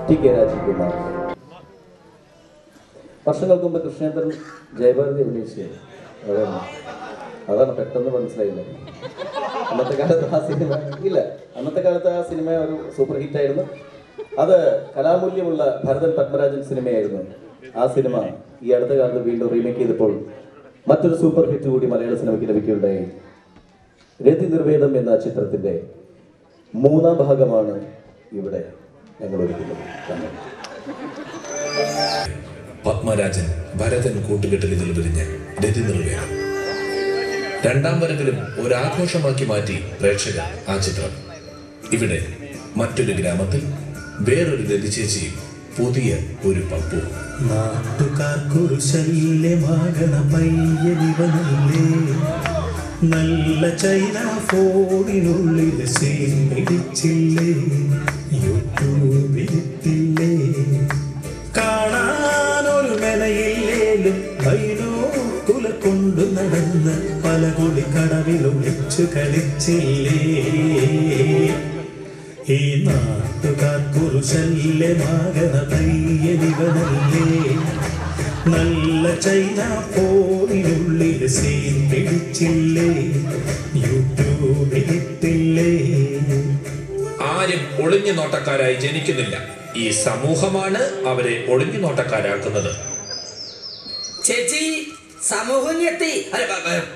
TK. Rajiv Kumar. വർഷങ്ങൾക്ക് മുമ്പ് കൃഷ്ണേന്ദ്രൻ ജയഭാരതി അഭിനയിച്ചത് അതാണ് പെട്ടെന്ന് മനസ്സിലായില്ല. അന്നത്തെ കാലത്ത് ആ സിനിമ അന്നത്തെ കാലത്ത് ആ സിനിമ ഒരു സൂപ്പർ ഹിറ്റായിരുന്നു. അത് കലാമൂല്യമുള്ള ഭരതൻ പത്മരാജൻ സിനിമയായിരുന്നു. ആ സിനിമ ഈ അടുത്ത കാലത്ത് വീണ്ടും റീമേക്ക് ചെയ്തപ്പോൾ മറ്റൊരു സൂപ്പർ ഹിറ്റ് കൂടി മലയാള സിനിമയ്ക്ക് ലഭിക്കുകയുണ്ടായി. രതി നിർവേദം എന്ന ചിത്രത്തിന്റെ 3ാം ഭാഗമാണ് ഇവിടെ ഞങ്ങൾ ഒരുക്കുന്നത്. പത്മരാജൻ ഭരതൻ കൂട്ടുകെട്ടലുകൾ വിരിഞ്ഞ രതി നിർവേദം 2ാം വരവിലും ഒരാഘോഷമാക്കി മാറ്റി പ്രേക്ഷകർ ആ ചിത്രം. ഇവിടെ മറ്റൊരു ഗ്രാമത്തിൽ വേറൊരു രതിചേച്ചിയും പുതിയ ഒരു പപ്പു. നാട്ടുകാർക്കൊരു ശല്യമാകണ പയ്യനിവനല്ലേ, നല്ല ചൈന ഫോണിനുള്ളിൽ സീൻ പിടിച്ചില്ലേ, യൂട്യൂബിലിട്ടില്ലേ, കാണാനൊരു മെനയില്ലേലും കൈനോക്കുല കൊണ്ടു നടന്ന് പല കൊടി കടവിലൊളിച്ചു കളിച്ചില്ലേ. ഈ നാട്ടുകാർക്കൊരു ശല്യമാകണ പയ്യനിവനല്ലേ, നല്ല ചൈന ഫോണിനുള്ളിൽ സീൻ പിടിച്ചില്ലേ, യൂട്യൂബിലിട്ടില്ലേ. ആരും ഒളിഞ്ഞു നോട്ടക്കാരായി ജനിക്കുന്നില്ല. ഈ സമൂഹമാണ് അവരെ ഒളിഞ്ഞു നോട്ടക്കാരാക്കുന്നത്. ചേച്ചി സമൂഹം എത്തി,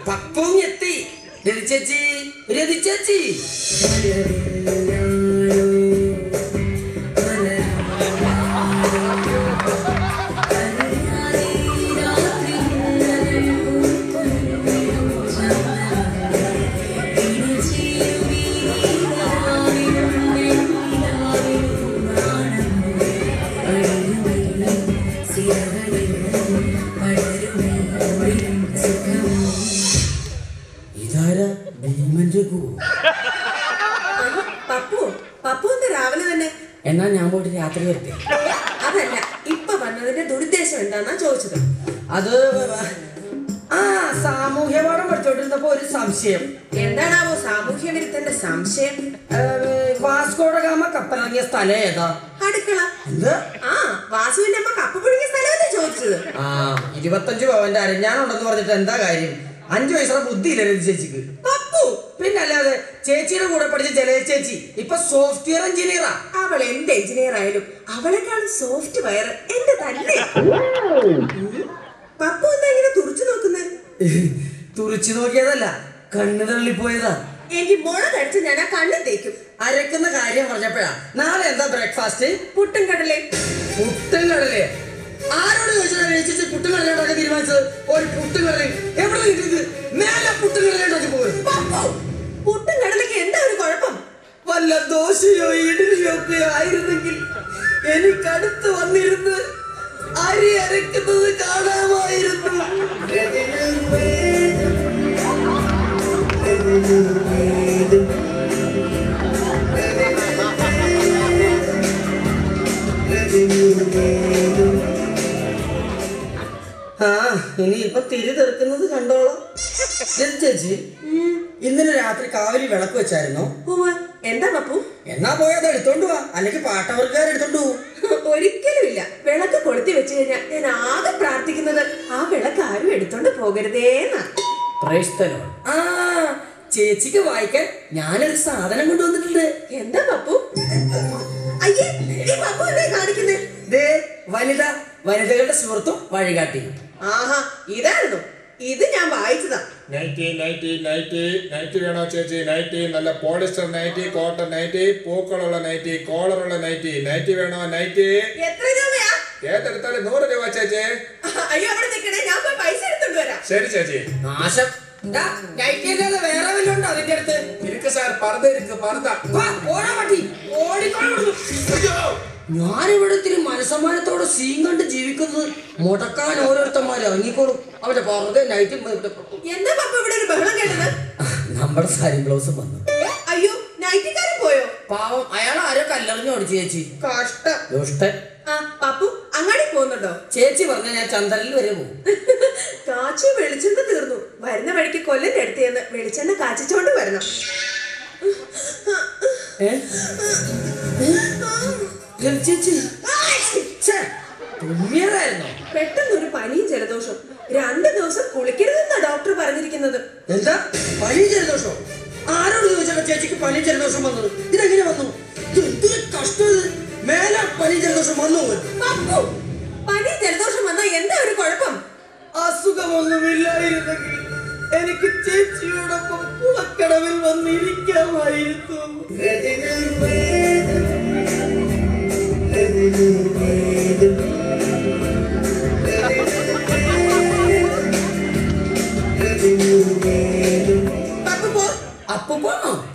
പപ്പും എത്തി. രതി ചേച്ചി, രതി ചേച്ചി. രാവിലെ തന്നെ എന്നാ ഞാൻ പോയിട്ട് രാത്രി വരട്ടെ? അതല്ല, ഇപ്പൊ വന്നതിന്റെ ദുരുദ്ദേശം എന്താന്നാ ചോദിച്ചത്. അത് സാമൂഹ്യപാഠം പഠിച്ചോണ്ടിരുന്നപ്പോ ഒരു സംശയം. എന്താണാവോ സാമൂഹ്യ വിരുദ്ധന്റെ സംശയം? വാസ്കോഡഗാമ കപ്പലിറങ്ങിയ സ്ഥലം ഏതാ? അടുക്കള. എന്ത്? വാസുവിന്റെ അമ്മ കപ്പ പുഴുങ്ങിയ സ്ഥലമല്ലേ ചോദിച്ചത്? 25 പവന്റെ അരഞ്ഞാനുണ്ടെന്ന് പറഞ്ഞിട്ട് എന്താ കാര്യം? 5 വയസ്സുള്ള ബുദ്ധിയില്ല രതി ചേച്ചിക്ക്. പപ്പു പിന്നല്ലാതെ ചേച്ചിയുടെ കൂടെ പഠിച്ച ജലജ ചേച്ചി ഇപ്പൊ സോഫ്റ്റ്വെയർ എഞ്ചിനീയറാ. അവൾ എന്ത് എഞ്ചിനീയർ ആയാലും അവളെക്കാൾ സോഫ്റ്റ് വയർ എന്റെ തന്നെ. പപ്പു എന്താ ഇങ്ങനെ തുറച്ചു നോക്കുന്നേ? തുറച്ചു നോക്കിയതല്ല, കണ്ണു തള്ളിപ്പോയതാ. എനിക്ക് മുള കഴിച്ച് ഞാൻ ആ കണ്ണു തേക്കും. അരക്കുന്ന കാര്യം പറഞ്ഞപ്പോഴാ, നാളെ എന്താ ബ്രേക്ക്ഫാസ്റ്റ്? പുട്ടും കടലേ. പുട്ടും കടലേ? ആരോട് ചോദിച്ചാൽ പുട്ടും കടല ഉണ്ടാക്കാൻ തീരുമാനിച്ചത്? ഒരു പുട്ടും കടലയും എവിടെ കിട്ടിയത്? മേലെ പുട്ടും കടല ഉണ്ടാക്കി പോകും. പുട്ടും കടലയ്ക്ക് എന്താ ഒരു കുഴപ്പം? വല്ല ദോശയോ ഇഡലിയോ ഒക്കെ ആയിരുന്നെങ്കിൽ എനിക്കടുത്ത് വന്നിരുന്ന് അരി അരക്കുന്നത് കാണാമായിരുന്നു. ഇനി ഇപ്പൊ തിരി തെറുക്കുന്നത് കണ്ടോളാം. ചേച്ചി, ഇന്നലെ രാത്രി കാവലി വിളക്ക് വെച്ചായിരുന്നോ? എന്താ പപ്പു? എന്നാ പോയത് എടുത്തോണ്ട് പോവാ, അല്ലെങ്കിൽ പാട്ടവർക്കാർ എടുത്തോണ്ട് പോവും. ഒരിക്കലും ഇല്ല. വിളക്ക് കൊളുത്തി വെച്ച് കഴിഞ്ഞാൽ ഞാൻ ആകെ പ്രാർത്ഥിക്കുന്നത് ആ വിളക്ക് ആരും എടുത്തോണ്ട് പോകരുതേന്നാ. ചേച്ചിക്ക് വായിക്കാൻ ഞാനൊരു സാധനം കൊണ്ടുവന്നിട്ടുണ്ട്. എന്താ പപ്പു? അയ്യേ, പപ്പു എന്താ കാണിക്കുന്നേ? വനിതകളുടെ സുഹൃത്തും വഴികാട്ടി. ആഹാ, ഇതായിരുന്നു. ഇത് ഞാൻ വായിച്ചതാ. നൈറ്റി നൈറ്റി നൈറ്റി നൈറ്റി വേണോ ചേച്ചി? നൈറ്റി നല്ല പോളിസ്റ്റർ നൈറ്റി, കോട്ടൺ നൈറ്റി, പൂക്കളുള്ള നൈറ്റി, കോളറുള്ള നൈറ്റി. നൈറ്റി വേണോ? നൈറ്റി എത്ര രൂപയാ? ഏതെടുത്താലും 100 രൂപ ചേച്ചി. അയ്യോ, അവിടെ നിൽക്കണേ, ഞാൻ പോയി പൈസ എടുത്തോണ്ട് വരാം. ശരി ചേച്ചി. നാശം. നൈറ്റി അല്ലാതെ വേറെ വല്ലതും ഉണ്ടോ അതിന്റെ അടുത്ത്? ഇരിക്ക് സാർ, പർദ്ദ ഇരിക്ക്, പർദ്ദ. ഞാനിവിടെ ഇത്തിരി മനസ്സമ്മാനത്തോടെ സീൻ കണ്ട് ജീവിക്കുന്നത് മുടക്കാൻ ഓരോരുത്തന്മാര് ഇറങ്ങിക്കോളും. അവന്റെ പുറത്തെ നൈറ്റ്. എന്താ പപ്പ ഇവിടെ ഒരു ബഹളം കേട്ടത്? നമ്മുടെ സാരി ബ്ലൗസ് വന്നു. അയ്യോ, നൈറ്റിക്കാരൻ പോയോ? പാവം, അയാൾ ആരോ കല്ലെറിഞ്ഞു ഓടിച്ചു ചേച്ചി. കഷ്ടം. ദുഷ്ടൻ. പപ്പു അങ്ങാടി പോകുന്നുണ്ടോ? ചേച്ചി പറഞ്ഞ ഞാൻ ചന്ദ്രനിൽ വരെ പോകും. കാച്ചി വെളിച്ചെണ്ണ തീർന്നു. വരുന്ന വഴിക്ക് കൊല്ലന്റെ അടുത്ത് വെളിച്ചെണ്ണ കാച്ചിച്ചോണ്ട് വരണം. ചേച്ചി തുമ്മിയതായിരുന്നോ? പെട്ടെന്നൊരു പനിയും ജലദോഷം. 2 ദിവസം കുളിക്കരുതെന്നാ ഡോക്ടർ പറഞ്ഞിരിക്കുന്നത്. എന്താ പനിയും ജലദോഷം? ആരോട് ചോദിച്ചാൽ ചേച്ചിക്ക് പനിയും ജലദോഷം വന്നത്? ഇതെങ്ങനെ വന്നു? എന്തൊരു കഷ്ടം! മേലെ പനിയും ജലദോഷം വന്നു. പനി ജലദോഷം വന്നാ എന്താ ഒരു കുഴപ്പം? അസുഖമൊന്നുമില്ലായിരുന്നെങ്കിൽ എനിക്ക് ചേച്ചിയോടൊപ്പം കുളക്കടവിൽ വന്നിരിക്കാമായിരുന്നു.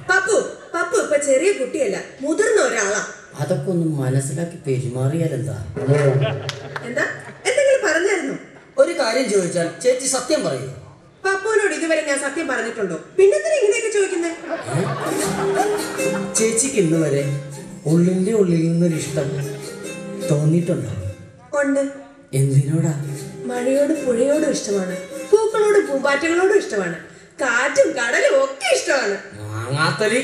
പപ്പു ഇപ്പൊ ചെറിയ കുട്ടിയല്ല, മുതിർന്ന ഒരാളാ. അതൊക്കെ ഒന്ന് മനസ്സിലാക്കി പെരുമാറിയാലെന്താ? എന്താ എന്തെങ്കിലും പറഞ്ഞായിരുന്നു? ഒരു കാര്യം ചോദിച്ചാൽ ചേച്ചി സത്യം പറയൂ. പപ്പുവിനോട് ഇതുവരെ ഞാൻ സത്യം പറഞ്ഞിട്ടുണ്ടോ? പിന്നെന്തിനാ ഇങ്ങനെയൊക്കെ ചോദിക്കുന്നേ? ചേച്ചിക്ക് ഇന്ന് വരെ ഉള്ളിന്റെ ഉള്ളിൽ നിന്നൊരു ഇഷ്ടം തോന്നിയിട്ടുണ്ടോ? ഉണ്ട്. എന്തിനോടാ? മഴയോടും പുഴയോടും ഇഷ്ടമാണ്, പൂക്കളോടും പൂമ്പാറ്റകളോടും ഇഷ്ടമാണ്, കാറ്റും കടലും ഒക്കെ ഇഷ്ടമാണ്. മാങ്ങാത്തൊലി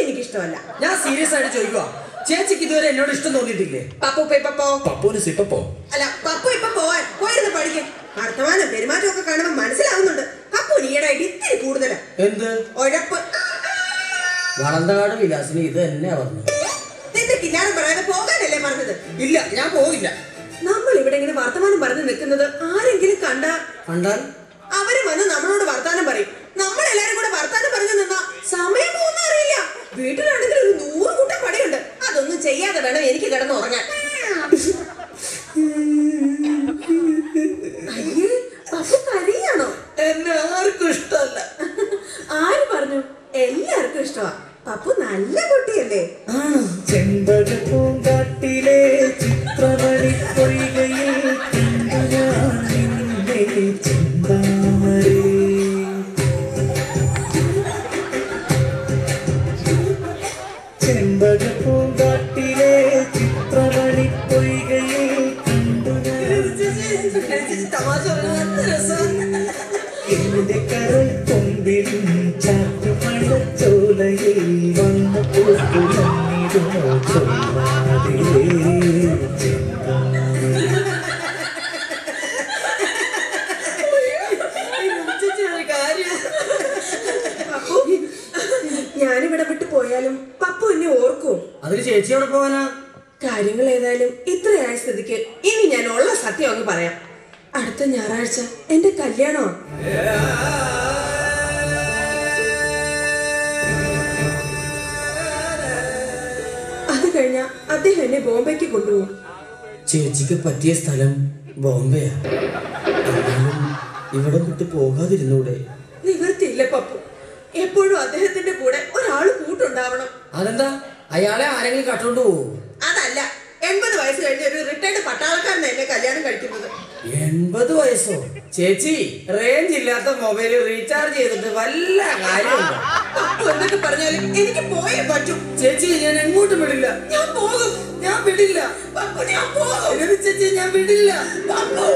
എനിക്ക് ഇഷ്ടമല്ല. ഞാൻ സീരിയസ് ആയിട്ട് ചോദിക്കുക, ചേച്ചിക്ക് ഇതുവരെ എന്നോട് ഇഷ്ടം തോന്നിയിട്ടില്ലേ? പപ്പൂന് സിപ്പപ്പോ? അല്ല, പപ്പു ഇപ്പൊ പോയിരുന്ന് പഠിക്കും. വർത്തമാനം പെരുമാറ്റം ഒക്കെ കാണുമ്പോൾ മനസ്സിലാവുന്നുണ്ട് പപ്പു ഈയിടെയായിട്ട് ഇത്തിരി കൂടുതലാ. എന്ത് ഉഴപ്പ്? വളന്തകാട് വിലാസിന് ഇത് തന്നെയാ പറഞ്ഞു. നിന്റെ കിന്നാരം പറയാതെ പോകാനല്ലേ പറഞ്ഞത്? ഇല്ല, ഞാൻ പോകില്ല. നമ്മൾ ഇവിടെ ഇങ്ങനെ വർത്തമാനം പറഞ്ഞു നിൽക്കുന്നത് ആരെങ്കിലും കണ്ടാൽ അവര് വന്ന് നമ്മളോട് വർത്താനം പറയും. നമ്മളെല്ലാരും കൂടെ വർത്താനം പറഞ്ഞു നിന്നാ സമയം പോകുന്ന അറിയില്ല. വീട്ടിലാണെങ്കിൽ ഒരു 100 കൂട്ടം പണിയുണ്ട്. അതൊന്നും ചെയ്യാതെ വേണം എനിക്ക് കിടന്ന് ഉറങ്ങാൻ. അയ്യേ, പപ്പു കരയാണോ? എന്നെ ആർക്കും ഇഷ്ടമല്ല. ആര് പറഞ്ഞു? എല്ലാവർക്കും ഇഷ്ടമാ. പപ്പു നല്ല കുട്ടിയല്ലേ? ചെമ്പകപ്പൂങ്കാട്ടിലെ ചിത്രമണി പൊയ്കയിൽ ചിന്താമരേ. ചെമ്പകപ്പൂങ്കാട്ടിലെ ചിത്രമണി പൊയ്കയിൽ എന്റെ കരൾ കൊമ്പിലും ചാറ്റുമഴച്ചോലയിൽ വന്ന പൂക്കുലന്നിടുമോ ചൊല്ലാതെ. ഞാനിവിടെ വിട്ടു പോയാലും പപ്പു എന്നെ ഓർക്കോ? അതിന് ചേച്ചിയോടെ പോവാനാ? കാര്യങ്ങൾ ഏതായാലും ഇത്രയായ സ്ഥിതിക്ക് ഇനി ഞാൻ ഉള്ള സത്യം അങ്ങ് പറയാം. അടുത്ത ഞായറാഴ്ച എന്റെ കല്യാണമാണ്. അത് കഴിഞ്ഞ അദ്ദേഹം എന്നെ ബോംബെക്ക് കൊണ്ടുപോകും. ചേച്ചിക്ക് പറ്റിയ സ്ഥലം ബോംബെയാ. എന്നാലും ഇവിടെ വിട്ട് പോകാതിരുന്നൂടെ? നിവർത്തിയില്ല പപ്പു. എപ്പോഴും അദ്ദേഹത്തിന്റെ കൂടെ ഒരാള് കൂട്ടുണ്ടാവണം. അതെന്താ, അയാളെ ആരെങ്കിലും കട്ടോണ്ട് പോവും? അതല്ല, 80 വയസ്സ് കഴിഞ്ഞ ഒരു റിട്ടയർഡ് പട്ടാളക്കാരനെ എന്നെ കല്യാണം കഴിക്കുന്നത്. 80 വയസ്സോ? ചേച്ചി, റേഞ്ച് ഇല്ലാത്ത മൊബൈല് റീചാർജ് ചെയ്തിട്ട് വല്ല കാര്യമുണ്ടോ? പപ്പു എന്തൊക്കെ പറഞ്ഞാലും എനിക്ക് പോയേ പറ്റും. ചേച്ചി, ഞാൻ എങ്ങോട്ടും വിടില്ല. ഞാൻ പോകും. ഞാൻ വിടില്ല. പപ്പു, ഞാൻ പോകും. ചേച്ചി, ഞാൻ വിടില്ല. പപ്പു.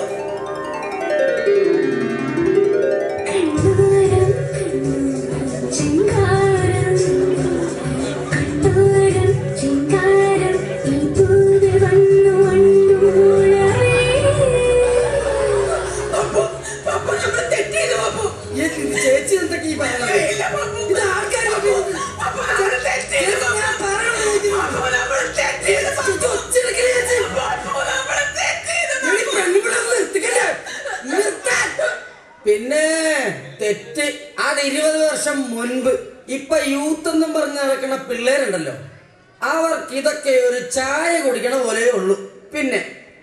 ചേച്ചി എന്തൊക്കെ ഈ പറയുന്നത്? ഇത് ആൾക്കാർ പിന്നെ തെറ്റ്. അത് 20 വർഷം മുൻപ്. ഇപ്പൊ യൂത്ത് എന്നും പറഞ്ഞ് നടക്കുന്ന പിള്ളേരുണ്ടല്ലോ, അവർക്ക് ഇതൊക്കെ ഒരു ചായ കുടിക്കണ പോലെ ഉള്ളൂ. പിന്നെ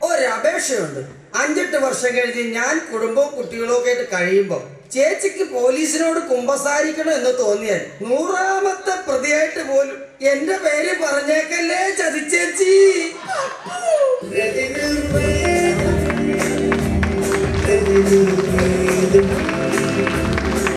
ഒരപേക്ഷയുണ്ട്. 5-8 വർഷം കഴിഞ്ഞ് ഞാൻ കുടുംബവും കുട്ടികളും ഒക്കെ ആയിട്ട് കഴിയുമ്പോ ചേച്ചിക്ക് പോലീസിനോട് കുമ്പസാരിക്കണം എന്ന് തോന്നിയാൽ 100ാമത്തെ പ്രതിയായിട്ട് പോലും എന്റെ പേര് പറഞ്ഞേക്കല്ലേ ചതിച്ചേച്ചി.